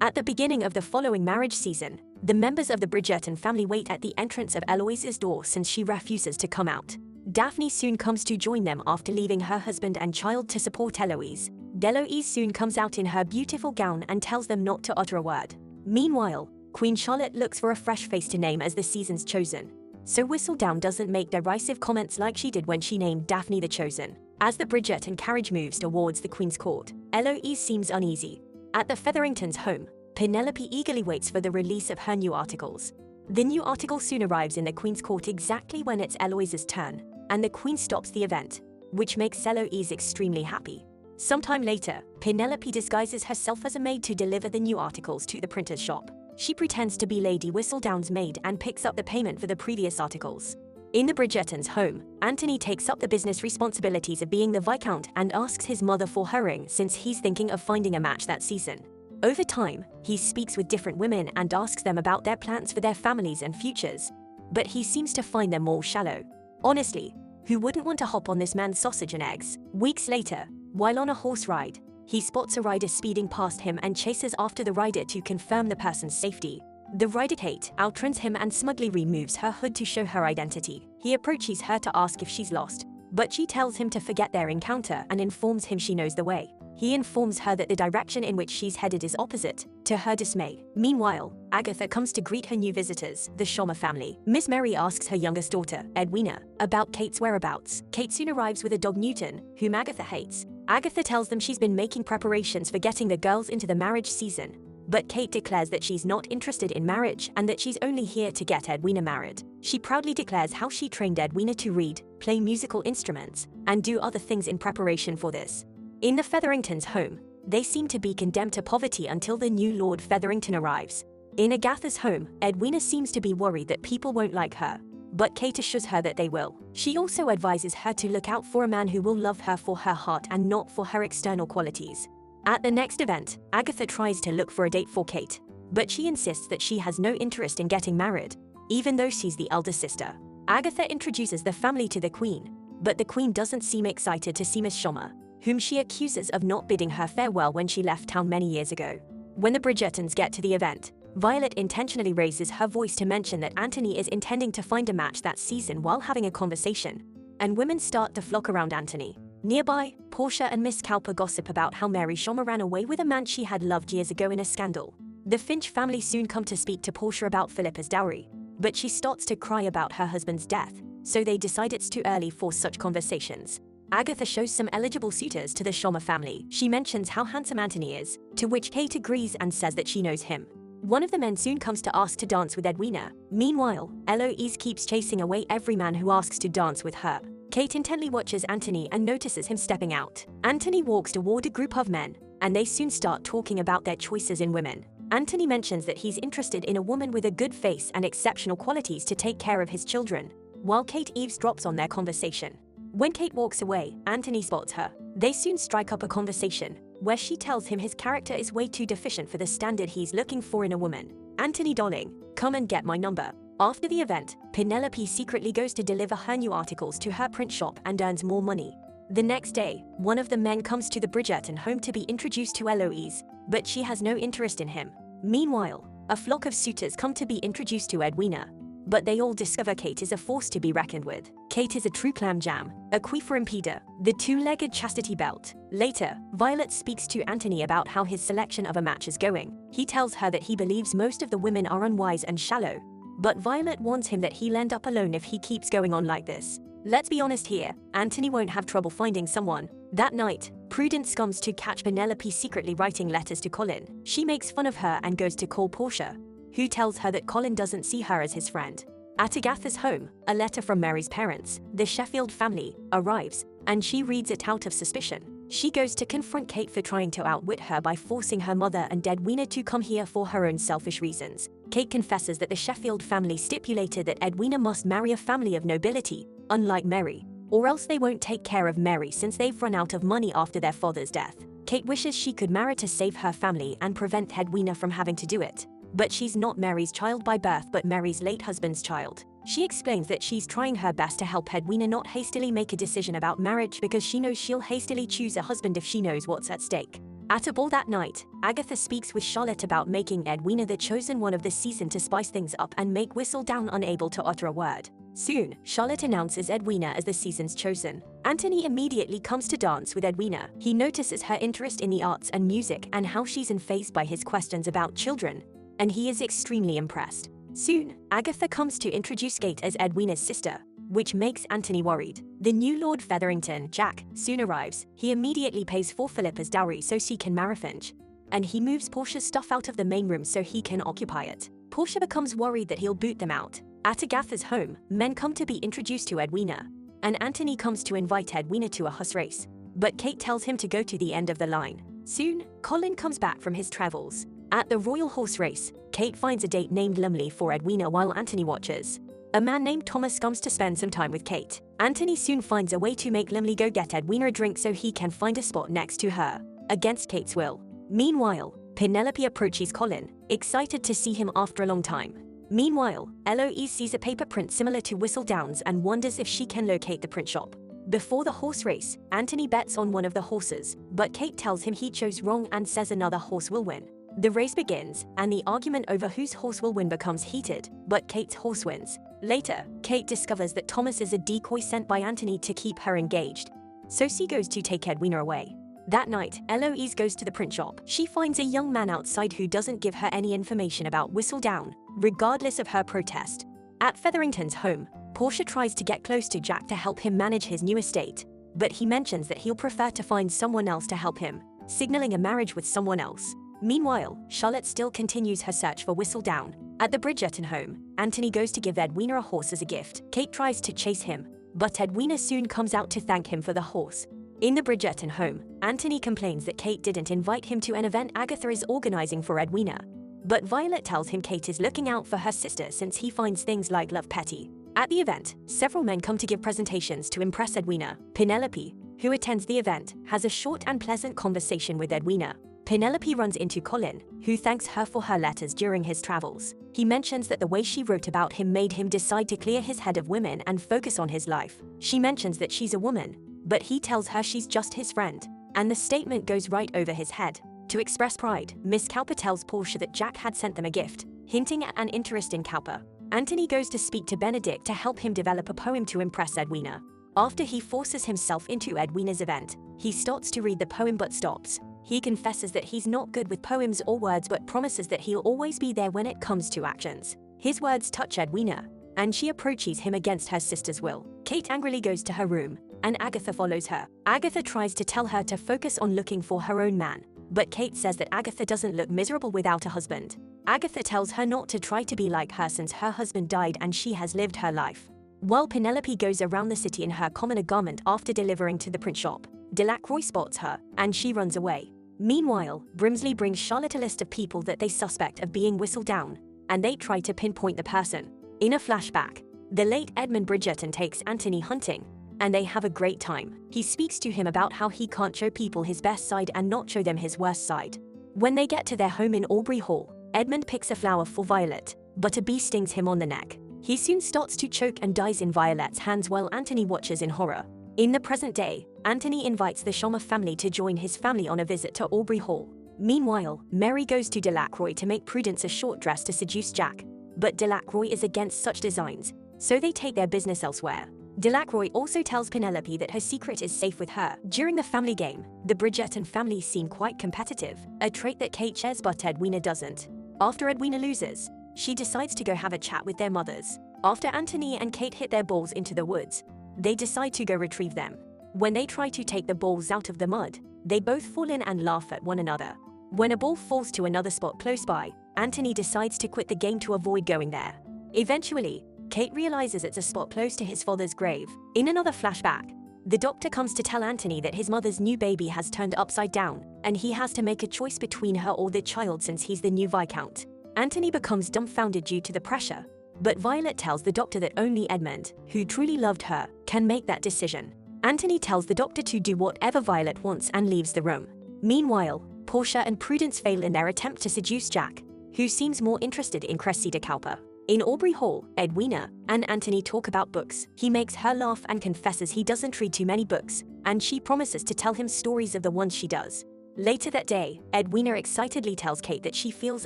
At the beginning of the following marriage season, the members of the Bridgerton family wait at the entrance of Eloise's door since she refuses to come out. Daphne soon comes to join them after leaving her husband and child to support Eloise. Eloise soon comes out in her beautiful gown and tells them not to utter a word. Meanwhile, Queen Charlotte looks for a fresh face to name as the season's chosen. So Whistledown doesn't make derisive comments like she did when she named Daphne the Chosen. As the Bridgerton carriage moves towards the Queen's court, Eloise seems uneasy. At the Featheringtons' home, Penelope eagerly waits for the release of her new articles. The new article soon arrives in the Queen's court exactly when it's Eloise's turn, and the Queen stops the event, which makes Eloise extremely happy. Sometime later, Penelope disguises herself as a maid to deliver the new articles to the printer's shop. She pretends to be Lady Whistledown's maid and picks up the payment for the previous articles. In the Bridgertons' home, Anthony takes up the business responsibilities of being the Viscount and asks his mother for her ring since he's thinking of finding a match that season. Over time, he speaks with different women and asks them about their plans for their families and futures. But he seems to find them all shallow. Honestly, who wouldn't want to hop on this man's sausage and eggs? Weeks later, while on a horse ride, he spots a rider speeding past him and chases after the rider to confirm the person's safety. The rider Kate outruns him and smugly removes her hood to show her identity. He approaches her to ask if she's lost, but she tells him to forget their encounter and informs him she knows the way. He informs her that the direction in which she's headed is opposite, to her dismay. Meanwhile, Agatha comes to greet her new visitors, the Sharma family. Miss Mary asks her youngest daughter, Edwina, about Kate's whereabouts. Kate soon arrives with a dog Newton, whom Agatha hates. Agatha tells them she's been making preparations for getting the girls into the marriage season, but Kate declares that she's not interested in marriage and that she's only here to get Edwina married. She proudly declares how she trained Edwina to read, play musical instruments, and do other things in preparation for this. In the Featheringtons' home, they seem to be condemned to poverty until the new Lord Featherington arrives. In Agatha's home, Edwina seems to be worried that people won't like her, but Kate assures her that they will. She also advises her to look out for a man who will love her for her heart and not for her external qualities. At the next event, Agatha tries to look for a date for Kate, but she insists that she has no interest in getting married, even though she's the elder sister. Agatha introduces the family to the Queen, but the Queen doesn't seem excited to see Miss Sharma, whom she accuses of not bidding her farewell when she left town many years ago. When the Bridgertons get to the event, Violet intentionally raises her voice to mention that Anthony is intending to find a match that season while having a conversation, and women start to flock around Anthony. Nearby, Portia and Miss Cowper gossip about how Mary Sharma ran away with a man she had loved years ago in a scandal. The Finch family soon come to speak to Portia about Philippa's dowry, but she starts to cry about her husband's death, so they decide it's too early for such conversations. Agatha shows some eligible suitors to the Sharma family. She mentions how handsome Anthony is, to which Kate agrees and says that she knows him. One of the men soon comes to ask to dance with Edwina. Meanwhile, Eloise keeps chasing away every man who asks to dance with her. Kate intently watches Anthony and notices him stepping out. Anthony walks toward a group of men, and they soon start talking about their choices in women. Anthony mentions that he's interested in a woman with a good face and exceptional qualities to take care of his children, while Kate eavesdrops on their conversation. When Kate walks away, Anthony spots her. They soon strike up a conversation, where she tells him his character is way too deficient for the standard he's looking for in a woman. Anthony darling, come and get my number. After the event, Penelope secretly goes to deliver her new articles to her print shop and earns more money. The next day, one of the men comes to the Bridgerton home to be introduced to Eloise, but she has no interest in him. Meanwhile, a flock of suitors come to be introduced to Edwina, but they all discover Kate is a force to be reckoned with. Kate is a true clam jam, a quifer impeder, the two-legged chastity belt. Later, Violet speaks to Anthony about how his selection of a match is going. He tells her that he believes most of the women are unwise and shallow, but Violet warns him that he'll end up alone if he keeps going on like this. Let's be honest here, Anthony won't have trouble finding someone. That night, Prudence comes to catch Penelope secretly writing letters to Colin. She makes fun of her and goes to call Portia, who tells her that Colin doesn't see her as his friend. At Agatha's home, a letter from Mary's parents, the Sheffield family, arrives, and she reads it out of suspicion. She goes to confront Kate for trying to outwit her by forcing her mother and Edwina to come here for her own selfish reasons. Kate confesses that the Sheffield family stipulated that Edwina must marry a family of nobility, unlike Mary, or else they won't take care of Mary since they've run out of money after their father's death. Kate wishes she could marry to save her family and prevent Edwina from having to do it. But she's not Mary's child by birth but Mary's late husband's child. She explains that she's trying her best to help Edwina not hastily make a decision about marriage because she knows she'll hastily choose a husband if she knows what's at stake. At a ball that night, Agatha speaks with Charlotte about making Edwina the chosen one of the season to spice things up and make Whistledown unable to utter a word. Soon, Charlotte announces Edwina as the season's chosen. Anthony immediately comes to dance with Edwina. He notices her interest in the arts and music and how she's unfazed by his questions about children, and he is extremely impressed. Soon, Agatha comes to introduce Kate as Edwina's sister, which makes Anthony worried. The new Lord Featherington, Jack, soon arrives. He immediately pays for Philippa's dowry so she can marry Finch, and he moves Portia's stuff out of the main room so he can occupy it. Portia becomes worried that he'll boot them out. At Agatha's home, men come to be introduced to Edwina, and Anthony comes to invite Edwina to a horse race, but Kate tells him to go to the end of the line. Soon, Colin comes back from his travels. At the royal horse race, Kate finds a date named Lumley for Edwina while Anthony watches. A man named Thomas comes to spend some time with Kate. Anthony soon finds a way to make Lumley go get Edwina a drink so he can find a spot next to her, against Kate's will. Meanwhile, Penelope approaches Colin, excited to see him after a long time. Meanwhile, Eloise sees a paper print similar to Whistledown's and wonders if she can locate the print shop. Before the horse race, Anthony bets on one of the horses, but Kate tells him he chose wrong and says another horse will win. The race begins, and the argument over whose horse will win becomes heated, but Kate's horse wins. Later, Kate discovers that Thomas is a decoy sent by Anthony to keep her engaged, so she goes to take Edwina away. That night, Eloise goes to the print shop. She finds a young man outside who doesn't give her any information about Whistledown, regardless of her protest. At Featherington's home, Portia tries to get close to Jack to help him manage his new estate, but he mentions that he'll prefer to find someone else to help him, signaling a marriage with someone else. Meanwhile, Charlotte still continues her search for Whistledown. At the Bridgerton home, Anthony goes to give Edwina a horse as a gift. Kate tries to chase him, but Edwina soon comes out to thank him for the horse. In the Bridgerton home, Anthony complains that Kate didn't invite him to an event Agatha is organizing for Edwina, but Violet tells him Kate is looking out for her sister since he finds things like love petty. At the event, several men come to give presentations to impress Edwina. Penelope, who attends the event, has a short and pleasant conversation with Edwina. Penelope runs into Colin, who thanks her for her letters during his travels. He mentions that the way she wrote about him made him decide to clear his head of women and focus on his life. She mentions that she's a woman, but he tells her she's just his friend, and the statement goes right over his head. To express pride, Miss Cowper tells Portia that Jack had sent them a gift, hinting at an interest in Cowper. Anthony goes to speak to Benedict to help him develop a poem to impress Edwina. After he forces himself into Edwina's event, he starts to read the poem but stops. He confesses that he's not good with poems or words but promises that he'll always be there when it comes to actions. His words touch Edwina, and she approaches him against her sister's will. Kate angrily goes to her room, and Agatha follows her. Agatha tries to tell her to focus on looking for her own man, but Kate says that Agatha doesn't look miserable without a husband. Agatha tells her not to try to be like her since her husband died and she has lived her life. While Penelope goes around the city in her commoner garment after delivering to the print shop, Delacroix spots her, and she runs away. Meanwhile, Brimsley brings Charlotte a list of people that they suspect of being Whistledown, and they try to pinpoint the person. In a flashback, the late Edmund Bridgerton takes Anthony hunting, and they have a great time. He speaks to him about how he can't show people his best side and not show them his worst side. When they get to their home in Aubrey Hall, Edmund picks a flower for Violet, but a bee stings him on the neck. He soon starts to choke and dies in Violet's hands while Anthony watches in horror. In the present day, Anthony invites the Sharma family to join his family on a visit to Aubrey Hall. Meanwhile, Mary goes to Delacroix to make Prudence a short dress to seduce Jack, but Delacroix is against such designs, so they take their business elsewhere. Delacroix also tells Penelope that her secret is safe with her. During the family game, the Bridgerton family seem quite competitive, a trait that Kate shares but Edwina doesn't. After Edwina loses, she decides to go have a chat with their mothers. After Anthony and Kate hit their balls into the woods, they decide to go retrieve them. When they try to take the balls out of the mud, they both fall in and laugh at one another. When a ball falls to another spot close by, Anthony decides to quit the game to avoid going there. Eventually, Kate realizes it's a spot close to his father's grave. In another flashback, the doctor comes to tell Anthony that his mother's new baby has turned upside down, and he has to make a choice between her or the child since he's the new Viscount. Anthony becomes dumbfounded due to the pressure, but Violet tells the doctor that only Edmund, who truly loved her, can make that decision. Anthony tells the doctor to do whatever Violet wants and leaves the room. Meanwhile, Portia and Prudence fail in their attempt to seduce Jack, who seems more interested in Cressida Cowper. In Aubrey Hall, Edwina and Anthony talk about books. He makes her laugh and confesses he doesn't read too many books, and she promises to tell him stories of the ones she does. Later that day, Edwina excitedly tells Kate that she feels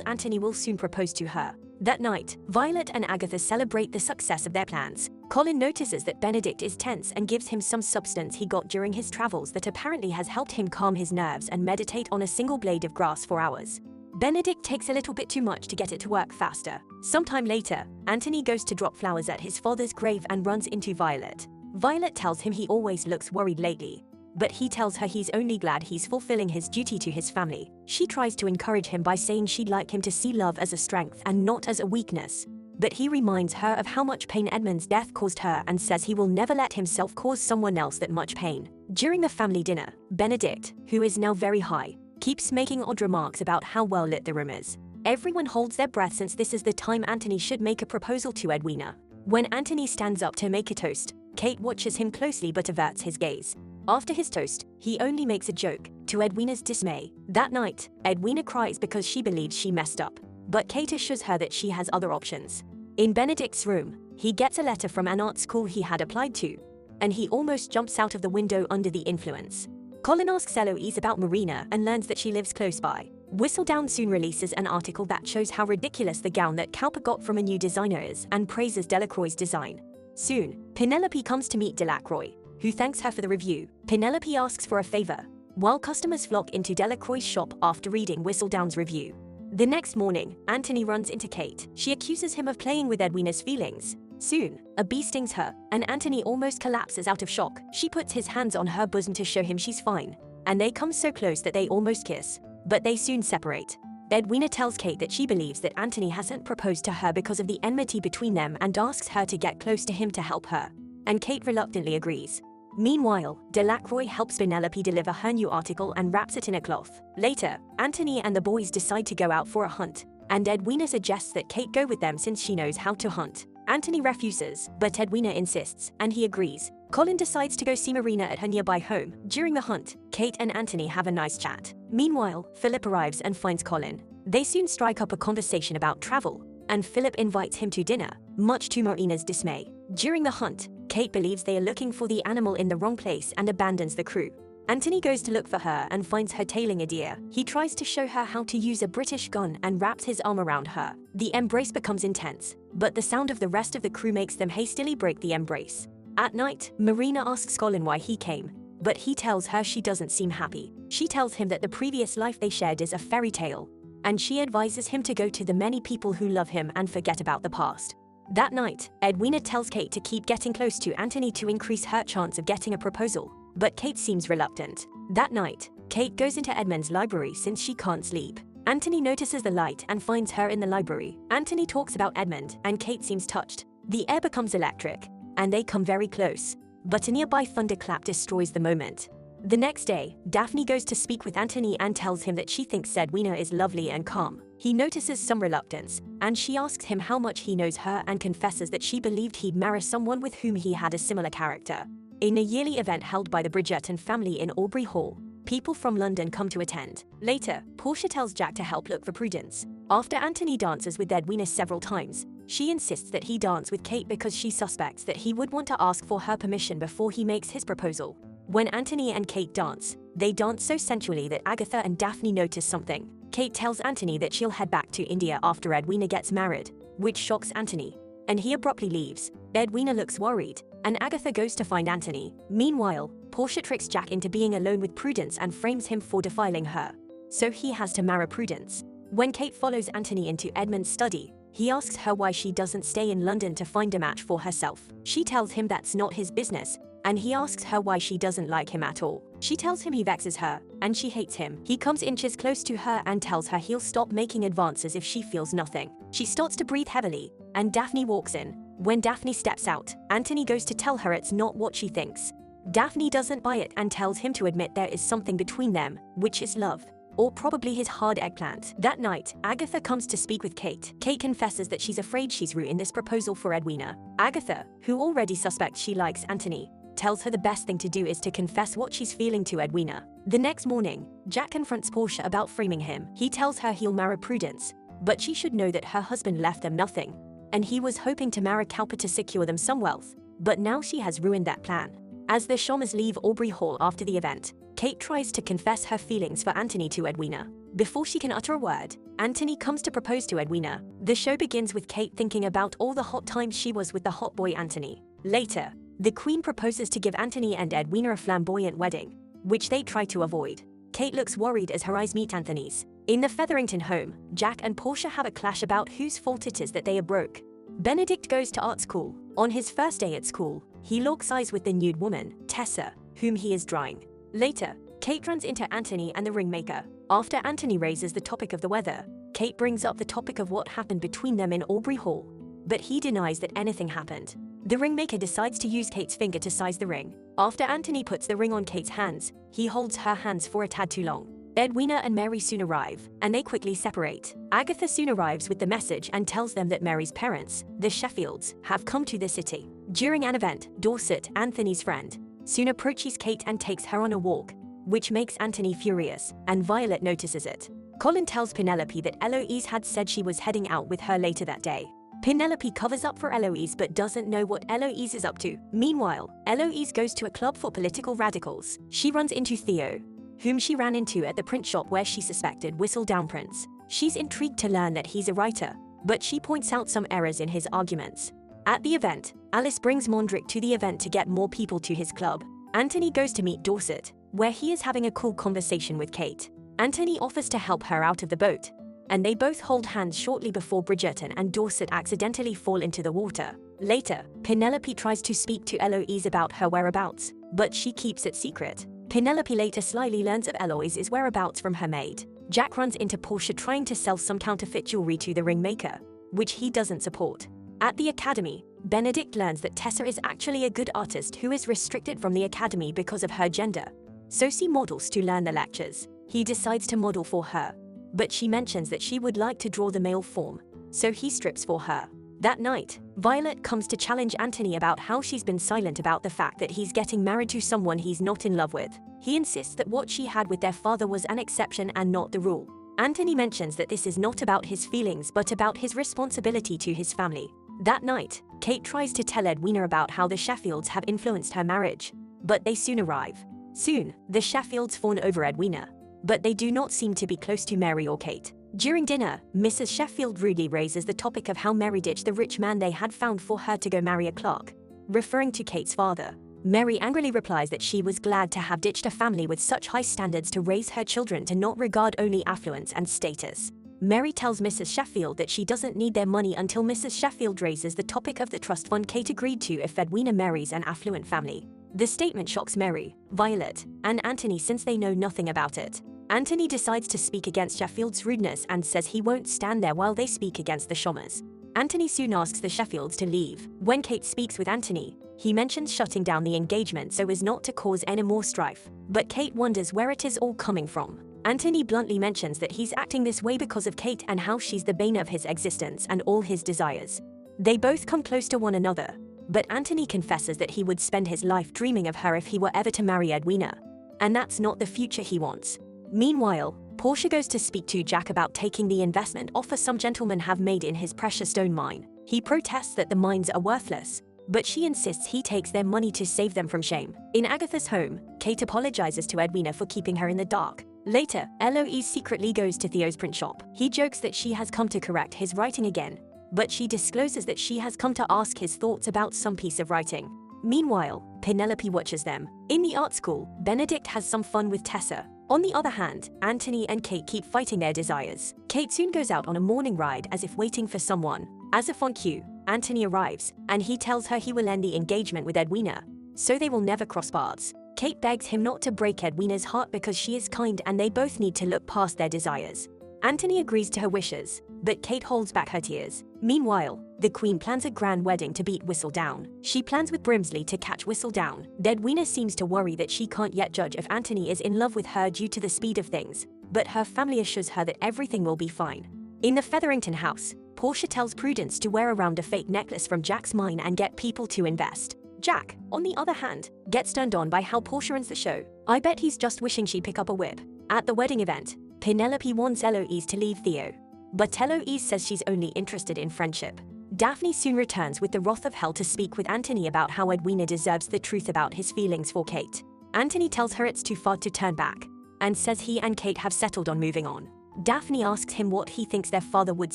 Anthony will soon propose to her. That night, Violet and Agatha celebrate the success of their plans. Colin notices that Benedict is tense and gives him some substance he got during his travels that apparently has helped him calm his nerves and meditate on a single blade of grass for hours. Benedict takes a little bit too much to get it to work faster. Sometime later, Anthony goes to drop flowers at his father's grave and runs into Violet. Violet tells him he always looks worried lately, but he tells her he's only glad he's fulfilling his duty to his family. She tries to encourage him by saying she'd like him to see love as a strength and not as a weakness. But he reminds her of how much pain Edmund's death caused her and says he will never let himself cause someone else that much pain. During the family dinner, Benedict, who is now very high, keeps making odd remarks about how well lit the room is. Everyone holds their breath since this is the time Anthony should make a proposal to Edwina. When Anthony stands up to make a toast, Kate watches him closely but averts his gaze. After his toast, he only makes a joke, to Edwina's dismay. That night, Edwina cries because she believes she messed up, but Kate assures her that she has other options. In Benedict's room, he gets a letter from an art school he had applied to, and he almost jumps out of the window under the influence. Colin asks Eloise about Marina and learns that she lives close by. Whistledown soon releases an article that shows how ridiculous the gown that Cowper got from a new designer is and praises Delacroix's design. Soon, Penelope comes to meet Delacroix, who thanks her for the review. Penelope asks for a favor, while customers flock into Delacroix's shop after reading Whistledown's review. The next morning, Anthony runs into Kate. She accuses him of playing with Edwina's feelings. Soon, a bee stings her, and Anthony almost collapses out of shock. She puts his hands on her bosom to show him she's fine, and they come so close that they almost kiss. But they soon separate. Edwina tells Kate that she believes that Anthony hasn't proposed to her because of the enmity between them and asks her to get close to him to help her. And Kate reluctantly agrees. Meanwhile, Delacroix helps Penelope deliver her new article and wraps it in a cloth. Later, Anthony and the boys decide to go out for a hunt, and Edwina suggests that Kate go with them since she knows how to hunt. Anthony refuses, but Edwina insists, and he agrees. Colin decides to go see Marina at her nearby home. During the hunt, Kate and Anthony have a nice chat. Meanwhile, Philip arrives and finds Colin. They soon strike up a conversation about travel, and Philip invites him to dinner, much to Marina's dismay. During the hunt, Kate believes they are looking for the animal in the wrong place and abandons the crew. Anthony goes to look for her and finds her tailing a deer. He tries to show her how to use a British gun and wraps his arm around her. The embrace becomes intense, but the sound of the rest of the crew makes them hastily break the embrace. At night, Marina asks Colin why he came, but he tells her she doesn't seem happy. She tells him that the previous life they shared is a fairy tale, and she advises him to go to the many people who love him and forget about the past. That night, Edwina tells Kate to keep getting close to Anthony to increase her chance of getting a proposal, but Kate seems reluctant. That night, Kate goes into Edmund's library since she can't sleep. Anthony notices the light and finds her in the library. Anthony talks about Edmund, and Kate seems touched. The air becomes electric, and they come very close, but a nearby thunderclap destroys the moment. The next day, Daphne goes to speak with Anthony and tells him that she thinks Edwina is lovely and calm. He notices some reluctance, and she asks him how much he knows her and confesses that she believed he'd marry someone with whom he had a similar character. In a yearly event held by the Bridgerton family in Aubrey Hall, people from London come to attend. Later, Portia tells Jack to help look for Prudence. After Anthony dances with Edwina several times, she insists that he dance with Kate because she suspects that he would want to ask for her permission before he makes his proposal. When Anthony and Kate dance, they dance so sensually that Agatha and Daphne notice something. Kate tells Anthony that she'll head back to India after Edwina gets married, which shocks Anthony, and he abruptly leaves. Edwina looks worried, and Agatha goes to find Anthony. Meanwhile, Portia tricks Jack into being alone with Prudence and frames him for defiling her, so he has to marry Prudence. When Kate follows Anthony into Edmund's study, he asks her why she doesn't stay in London to find a match for herself. She tells him that's not his business, and he asks her why she doesn't like him at all. She tells him he vexes her, and she hates him. He comes inches close to her and tells her he'll stop making advances if she feels nothing. She starts to breathe heavily, and Daphne walks in. When Daphne steps out, Anthony goes to tell her it's not what she thinks. Daphne doesn't buy it and tells him to admit there is something between them, which is love. Or probably his hard eggplant. That night, Agatha comes to speak with Kate. Kate confesses that she's afraid she's ruined this proposal for Edwina. Agatha, who already suspects she likes Anthony, tells her the best thing to do is to confess what she's feeling to Edwina. The next morning, Jack confronts Portia about framing him. He tells her he'll marry Prudence, but she should know that her husband left them nothing, and he was hoping to marry Cowper to secure them some wealth, but now she has ruined that plan. As the Sharmas leave Aubrey Hall after the event, Kate tries to confess her feelings for Anthony to Edwina. Before she can utter a word, Anthony comes to propose to Edwina. The show begins with Kate thinking about all the hot times she was with the hot boy Anthony. Later, the Queen proposes to give Anthony and Edwina a flamboyant wedding, which they try to avoid. Kate looks worried as her eyes meet Anthony's. In the Featherington home, Jack and Portia have a clash about whose fault it is that they are broke. Benedict goes to art school. On his first day at school, he locks eyes with the nude woman, Tessa, whom he is drawing. Later, Kate runs into Anthony and the ringmaker. After Anthony raises the topic of the weather, Kate brings up the topic of what happened between them in Aubrey Hall, but he denies that anything happened. The ringmaker decides to use Kate's finger to size the ring. After Anthony puts the ring on Kate's hands, he holds her hands for a tad too long. Edwina and Mary soon arrive, and they quickly separate. Agatha soon arrives with the message and tells them that Mary's parents, the Sheffields, have come to the city. During an event, Dorset, Anthony's friend, soon approaches Kate and takes her on a walk, which makes Anthony furious, and Violet notices it. Colin tells Penelope that Eloise had said she was heading out with her later that day. Penelope covers up for Eloise but doesn't know what Eloise is up to. Meanwhile, Eloise goes to a club for political radicals. She runs into Theo, whom she ran into at the print shop where she suspected Whistledown prints. She's intrigued to learn that he's a writer, but she points out some errors in his arguments. At the event, Alice brings Mondrick to the event to get more people to his club. Anthony goes to meet Dorset, where he is having a cool conversation with Kate. Anthony offers to help her out of the boat, and they both hold hands shortly before Bridgerton and Dorset accidentally fall into the water. Later, Penelope tries to speak to Eloise about her whereabouts, but she keeps it secret. Penelope later slyly learns of Eloise's whereabouts from her maid. Jack runs into Portia trying to sell some counterfeit jewelry to the ringmaker, which he doesn't support. At the academy, Benedict learns that Tessa is actually a good artist who is restricted from the academy because of her gender. So she models to learn the lectures. He decides to model for her, but she mentions that she would like to draw the male form, so he strips for her. That night, Violet comes to challenge Anthony about how she's been silent about the fact that he's getting married to someone he's not in love with. He insists that what she had with their father was an exception and not the rule. Anthony mentions that this is not about his feelings but about his responsibility to his family. That night, Kate tries to tell Edwina about how the Sheffields have influenced her marriage, but they soon arrive. Soon, the Sheffields fawn over Edwina, but they do not seem to be close to Mary or Kate. During dinner, Mrs. Sheffield rudely raises the topic of how Mary ditched the rich man they had found for her to go marry a clerk, referring to Kate's father. Mary angrily replies that she was glad to have ditched a family with such high standards to raise her children to not regard only affluence and status. Mary tells Mrs. Sheffield that she doesn't need their money until Mrs. Sheffield raises the topic of the trust fund Kate agreed to if Edwina marries an affluent family. The statement shocks Mary, Violet, and Anthony since they know nothing about it. Anthony decides to speak against Sheffield's rudeness and says he won't stand there while they speak against the Sharmas. Anthony soon asks the Sheffields to leave. When Kate speaks with Anthony, he mentions shutting down the engagement so as not to cause any more strife, but Kate wonders where it is all coming from. Anthony bluntly mentions that he's acting this way because of Kate and how she's the bane of his existence and all his desires. They both come close to one another, but Anthony confesses that he would spend his life dreaming of her if he were ever to marry Edwina, and that's not the future he wants. Meanwhile, Portia goes to speak to Jack about taking the investment offer some gentlemen have made in his precious stone mine. He protests that the mines are worthless, but she insists he takes their money to save them from shame. In Agatha's home, Kate apologizes to Edwina for keeping her in the dark. Later, Eloise secretly goes to Theo's print shop. He jokes that she has come to correct his writing again, but she discloses that she has come to ask his thoughts about some piece of writing. Meanwhile, Penelope watches them. In the art school, Benedict has some fun with Tessa. On the other hand, Anthony and Kate keep fighting their desires. Kate soon goes out on a morning ride as if waiting for someone. As if on cue, Anthony arrives, and he tells her he will end the engagement with Edwina, so they will never cross paths. Kate begs him not to break Edwina's heart because she is kind and they both need to look past their desires. Anthony agrees to her wishes, but Kate holds back her tears. Meanwhile, the Queen plans a grand wedding to beat Whistledown. She plans with Brimsley to catch Whistledown. Edwina seems to worry that she can't yet judge if Anthony is in love with her due to the speed of things, but her family assures her that everything will be fine. In the Featherington house, Portia tells Prudence to wear around a fake necklace from Jack's mine and get people to invest. Jack, on the other hand, gets turned on by how Portia ends the show. I bet he's just wishing she'd pick up a whip. At the wedding event, Penelope wants Eloise to leave Theo, but Eloise says she's only interested in friendship. Daphne soon returns with the wrath of hell to speak with Anthony about how Edwina deserves the truth about his feelings for Kate. Anthony tells her it's too far to turn back, and says he and Kate have settled on moving on. Daphne asks him what he thinks their father would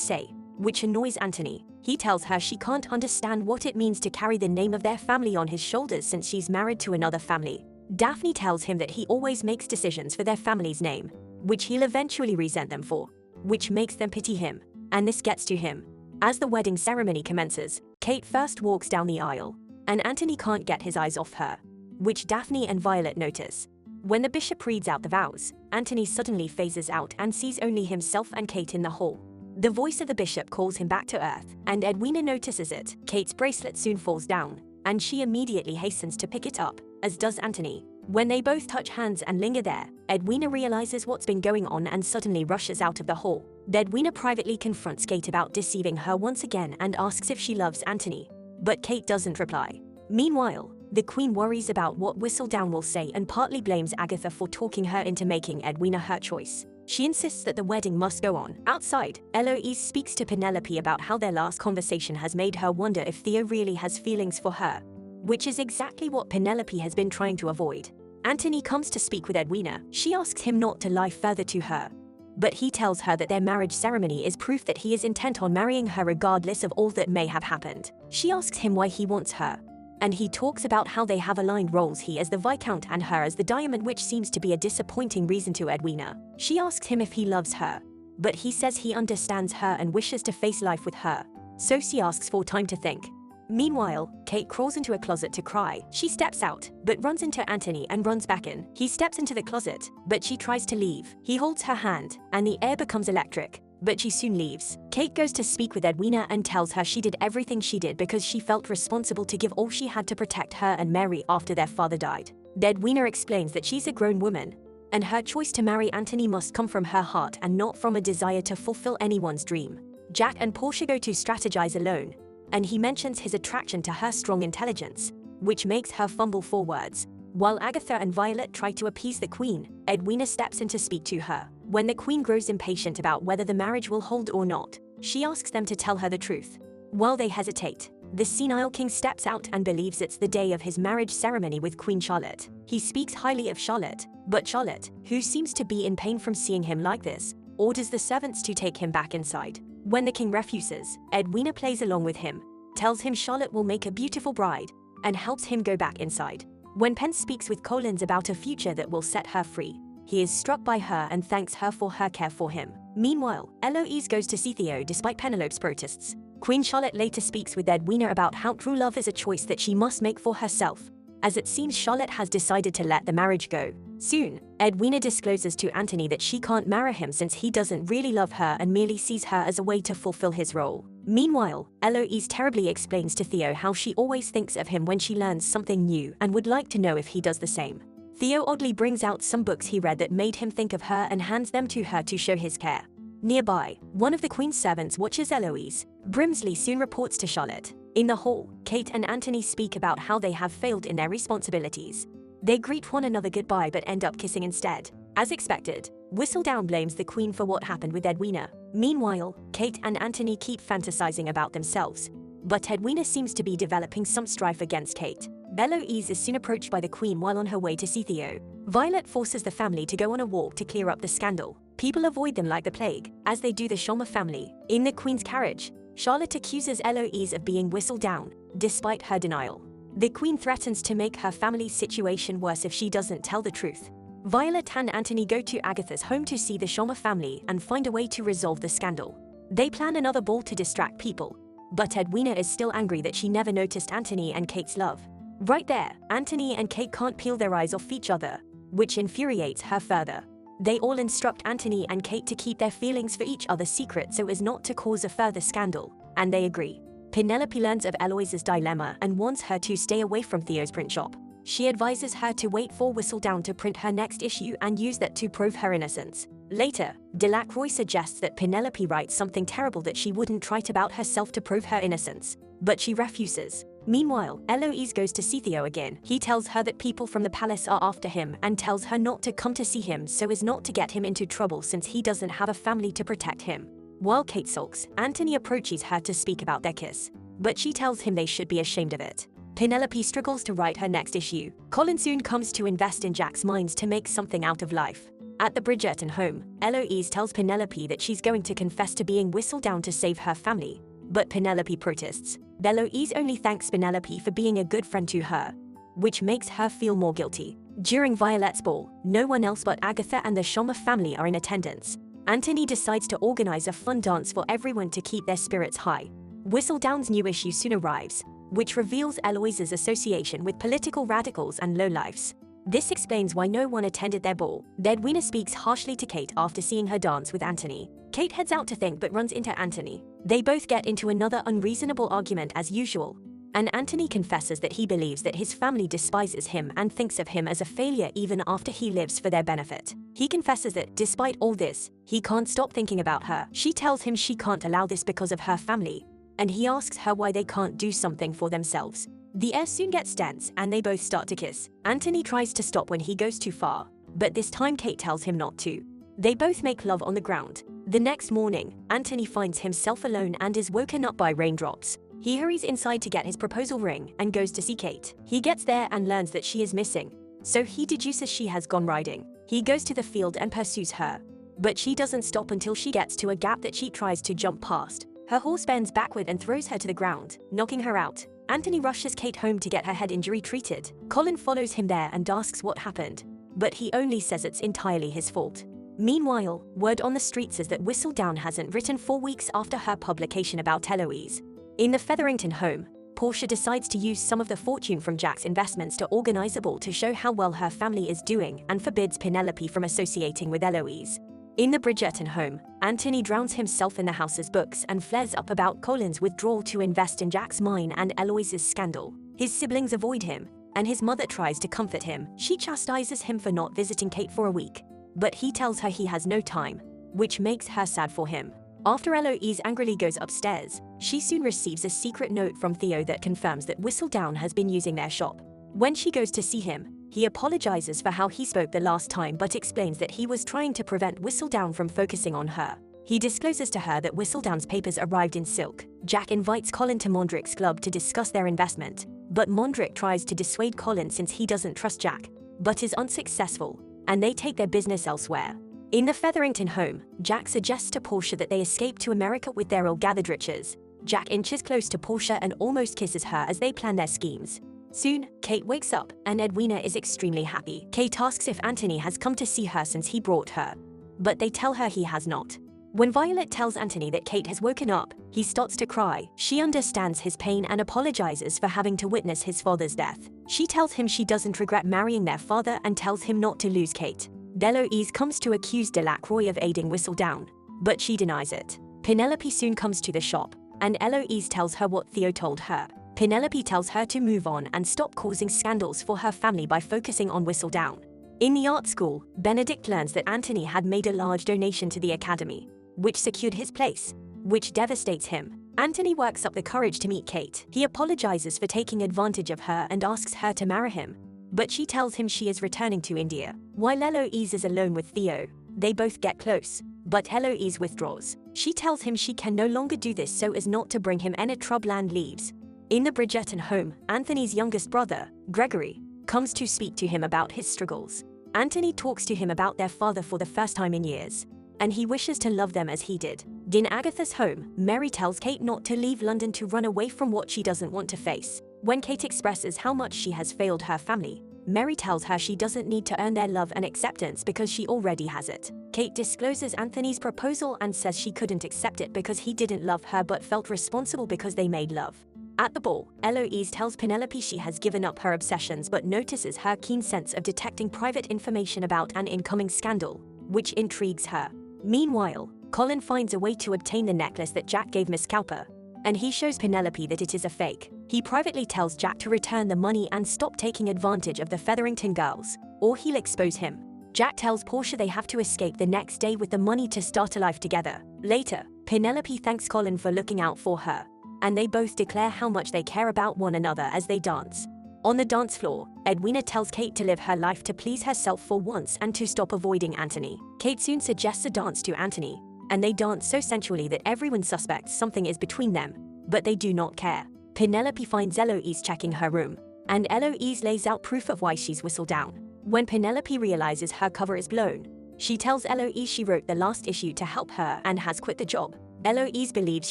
say, which annoys Anthony. He tells her she can't understand what it means to carry the name of their family on his shoulders since she's married to another family. Daphne tells him that he always makes decisions for their family's name, which he'll eventually resent them for, which makes them pity him, and this gets to him. As the wedding ceremony commences, Kate first walks down the aisle, and Anthony can't get his eyes off her, which Daphne and Violet notice. When the bishop reads out the vows, Anthony suddenly phases out and sees only himself and Kate in the hall. The voice of the bishop calls him back to earth, and Edwina notices it. Kate's bracelet soon falls down, and she immediately hastens to pick it up, as does Anthony. When they both touch hands and linger there, Edwina realizes what's been going on and suddenly rushes out of the hall. Edwina privately confronts Kate about deceiving her once again and asks if she loves Anthony, but Kate doesn't reply. Meanwhile, the Queen worries about what Whistledown will say and partly blames Agatha for talking her into making Edwina her choice. She insists that the wedding must go on. Outside, Eloise speaks to Penelope about how their last conversation has made her wonder if Theo really has feelings for her, which is exactly what Penelope has been trying to avoid. Anthony comes to speak with Edwina. She asks him not to lie further to her, but he tells her that their marriage ceremony is proof that he is intent on marrying her regardless of all that may have happened. She asks him why he wants her, and he talks about how they have aligned roles, he as the Viscount and her as the Diamond, which seems to be a disappointing reason to Edwina. She asks him if he loves her, but he says he understands her and wishes to face life with her, so she asks for time to think. Meanwhile, Kate crawls into a closet to cry. She steps out, but runs into Anthony and runs back in. He steps into the closet, but she tries to leave. He holds her hand, and the air becomes electric, but she soon leaves. Kate goes to speak with Edwina and tells her she did everything she did because she felt responsible to give all she had to protect her and Mary after their father died. Edwina explains that she's a grown woman, and her choice to marry Anthony must come from her heart and not from a desire to fulfill anyone's dream. Jack and Portia go to strategize alone, and he mentions his attraction to her strong intelligence, which makes her fumble for words. While Agatha and Violet try to appease the Queen, Edwina steps in to speak to her. When the Queen grows impatient about whether the marriage will hold or not, she asks them to tell her the truth. While they hesitate, the senile king steps out and believes it's the day of his marriage ceremony with Queen Charlotte. He speaks highly of Charlotte, but Charlotte, who seems to be in pain from seeing him like this, orders the servants to take him back inside. When the king refuses, Edwina plays along with him, tells him Charlotte will make a beautiful bride, and helps him go back inside. When Pence speaks with Collins about a future that will set her free, he is struck by her and thanks her for her care for him. Meanwhile, Eloise goes to see Theo despite Penelope's protests. Queen Charlotte later speaks with Edwina about how true love is a choice that she must make for herself, as it seems Charlotte has decided to let the marriage go. Soon, Edwina discloses to Anthony that she can't marry him since he doesn't really love her and merely sees her as a way to fulfill his role. Meanwhile, Eloise terribly explains to Theo how she always thinks of him when she learns something new and would like to know if he does the same. Theo oddly brings out some books he read that made him think of her and hands them to her to show his care. Nearby, one of the Queen's servants watches Eloise. Brimsley soon reports to Charlotte. In the hall, Kate and Anthony speak about how they have failed in their responsibilities. They greet one another goodbye but end up kissing instead. As expected, Whistledown blames the Queen for what happened with Edwina. Meanwhile, Kate and Anthony keep fantasizing about themselves, but Edwina seems to be developing some strife against Kate. Eloise is soon approached by the Queen while on her way to see Theo. Violet forces the family to go on a walk to clear up the scandal. People avoid them like the plague, as they do the Sharma family. In the Queen's carriage, Charlotte accuses Eloise of being Whistledown, despite her denial. The Queen threatens to make her family's situation worse if she doesn't tell the truth. Violet and Anthony go to Agatha's home to see the Sharma family and find a way to resolve the scandal. They plan another ball to distract people, but Edwina is still angry that she never noticed Anthony and Kate's love. Right there, Anthony and Kate can't peel their eyes off each other, which infuriates her further. They all instruct Anthony and Kate to keep their feelings for each other secret so as not to cause a further scandal, and they agree. Penelope learns of Eloise's dilemma and warns her to stay away from Theo's print shop. She advises her to wait for Whistledown to print her next issue and use that to prove her innocence. Later, Delacroix suggests that Penelope writes something terrible that she wouldn't write about herself to prove her innocence, but she refuses. Meanwhile, Eloise goes to see Theo again. He tells her that people from the palace are after him and tells her not to come to see him so as not to get him into trouble since he doesn't have a family to protect him. While Kate sulks, Anthony approaches her to speak about their kiss, but she tells him they should be ashamed of it. Penelope struggles to write her next issue. Colin soon comes to invest in Jack's mines to make something out of life. At the Bridgerton home, Eloise tells Penelope that she's going to confess to being whistled down to save her family, but Penelope protests. Eloise only thanks Penelope for being a good friend to her, which makes her feel more guilty. During Violet's ball, no one else but Agatha and the Sharma family are in attendance. Anthony decides to organize a fun dance for everyone to keep their spirits high. Whistledown's new issue soon arrives, which reveals Eloise's association with political radicals and lowlifes. This explains why no one attended their ball. Edwina speaks harshly to Kate after seeing her dance with Anthony. Kate heads out to think but runs into Anthony. They both get into another unreasonable argument as usual, and Anthony confesses that he believes that his family despises him and thinks of him as a failure even after he lives for their benefit. He confesses that, despite all this, he can't stop thinking about her. She tells him she can't allow this because of her family, and he asks her why they can't do something for themselves. The air soon gets tense and they both start to kiss. Anthony tries to stop when he goes too far, but this time Kate tells him not to. They both make love on the ground. The next morning, Anthony finds himself alone and is woken up by raindrops. He hurries inside to get his proposal ring and goes to see Kate. He gets there and learns that she is missing, so he deduces she has gone riding. He goes to the field and pursues her, but she doesn't stop until she gets to a gap that she tries to jump past. Her horse bends backward and throws her to the ground, knocking her out. Anthony rushes Kate home to get her head injury treated. Colin follows him there and asks what happened, but he only says it's entirely his fault. Meanwhile, word on the street says that Whistledown hasn't written 4 weeks after her publication about Eloise. In the Featherington home, Portia decides to use some of the fortune from Jack's investments to organize a ball to show how well her family is doing and forbids Penelope from associating with Eloise. In the Bridgerton home, Anthony drowns himself in the house's books and flares up about Colin's withdrawal to invest in Jack's mine and Eloise's scandal. His siblings avoid him, and his mother tries to comfort him. She chastises him for not visiting Kate for a week, but he tells her he has no time, which makes her sad for him. After Eloise angrily goes upstairs, she soon receives a secret note from Theo that confirms that Whistledown has been using their shop. When she goes to see him, he apologizes for how he spoke the last time but explains that he was trying to prevent Whistledown from focusing on her. He discloses to her that Whistledown's papers arrived in silk. Jack invites Colin to Mondrick's club to discuss their investment, but Mondrick tries to dissuade Colin since he doesn't trust Jack, but is unsuccessful, and they take their business elsewhere. In the Featherington home, Jack suggests to Portia that they escape to America with their ill-gathered riches. Jack inches close to Portia and almost kisses her as they plan their schemes. Soon, Kate wakes up, and Edwina is extremely happy. Kate asks if Anthony has come to see her since he brought her, but they tell her he has not. When Violet tells Anthony that Kate has woken up, he starts to cry. She understands his pain and apologizes for having to witness his father's death. She tells him she doesn't regret marrying their father and tells him not to lose Kate. Eloise comes to accuse Delacroix of aiding Whistledown, but she denies it. Penelope soon comes to the shop, and Eloise tells her what Theo told her. Penelope tells her to move on and stop causing scandals for her family by focusing on Whistledown. In the art school, Benedict learns that Anthony had made a large donation to the academy, which secured his place, which devastates him. Anthony works up the courage to meet Kate. He apologizes for taking advantage of her and asks her to marry him, but she tells him she is returning to India. While Eloise is alone with Theo, they both get close, but Eloise withdraws. She tells him she can no longer do this so as not to bring him any trouble and leaves. In the Bridgerton home, Anthony's youngest brother, Gregory, comes to speak to him about his struggles. Anthony talks to him about their father for the first time in years, and he wishes to love them as he did. In Agatha's home, Mary tells Kate not to leave London to run away from what she doesn't want to face. When Kate expresses how much she has failed her family, Mary tells her she doesn't need to earn their love and acceptance because she already has it. Kate discloses Anthony's proposal and says she couldn't accept it because he didn't love her but felt responsible because they made love. At the ball, Eloise tells Penelope she has given up her obsessions but notices her keen sense of detecting private information about an incoming scandal, which intrigues her. Meanwhile, Colin finds a way to obtain the necklace that Jack gave Miss Cowper, and he shows Penelope that it is a fake. He privately tells Jack to return the money and stop taking advantage of the Featherington girls, or he'll expose him. Jack tells Portia they have to escape the next day with the money to start a life together. Later, Penelope thanks Colin for looking out for her, and they both declare how much they care about one another as they dance. On the dance floor, Edwina tells Kate to live her life to please herself for once and to stop avoiding Anthony. Kate soon suggests a dance to Anthony, and they dance so sensually that everyone suspects something is between them, but they do not care. Penelope finds Eloise checking her room, and Eloise lays out proof of why she's whistled down. When Penelope realizes her cover is blown, she tells Eloise she wrote the last issue to help her and has quit the job. Eloise believes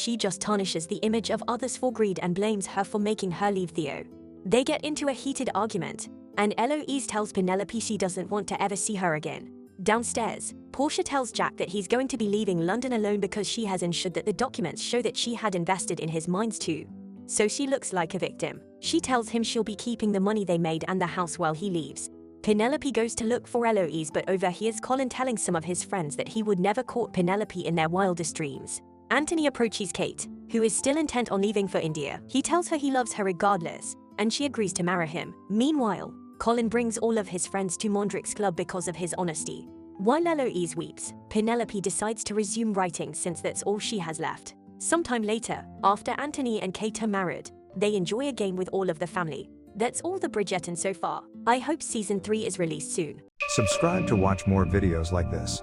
she just tarnishes the image of others for greed and blames her for making her leave Theo. They get into a heated argument, and Eloise tells Penelope she doesn't want to ever see her again. Downstairs, Portia tells Jack that he's going to be leaving London alone because she has ensured that the documents show that she had invested in his mines too. So she looks like a victim. She tells him she'll be keeping the money they made and the house while he leaves. Penelope goes to look for Eloise but overhears Colin telling some of his friends that he would never court Penelope in their wildest dreams. Anthony approaches Kate, who is still intent on leaving for India. He tells her he loves her regardless, and she agrees to marry him. Meanwhile, Colin brings all of his friends to Mondrick's club because of his honesty. While Eloise weeps, Penelope decides to resume writing since that's all she has left. Sometime later, after Anthony and Kate are married, they enjoy a game with all of the family. That's all the Bridgerton so far. I hope season 3 is released soon. Subscribe to watch more videos like this.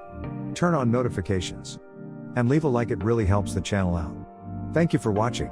Turn on notifications. And leave a like, it really helps the channel out. Thank you for watching.